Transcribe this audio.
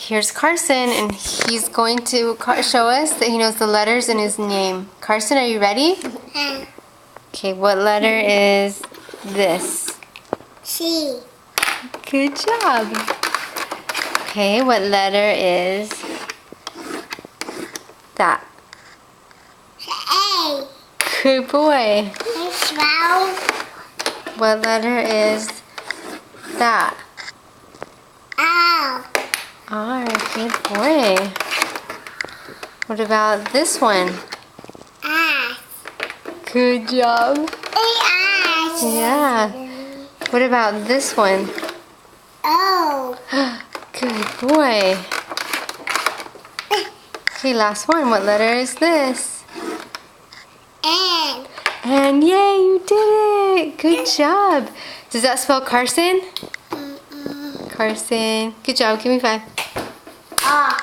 Here's Carson, and he's going to show us that he knows the letters in his name. Carson, are you ready? Okay, what letter is this? C. Good job. Okay, what letter is that? A. Good boy. 12. What letter is that? O. R. Good boy. What about this one? S. Good job. S. Yeah. What about this one? O. Good boy. Okay, last one. What letter is this? N. And yay, you did it! Good job. Does that spell Carson? Carson. Good job. Give me 5. R.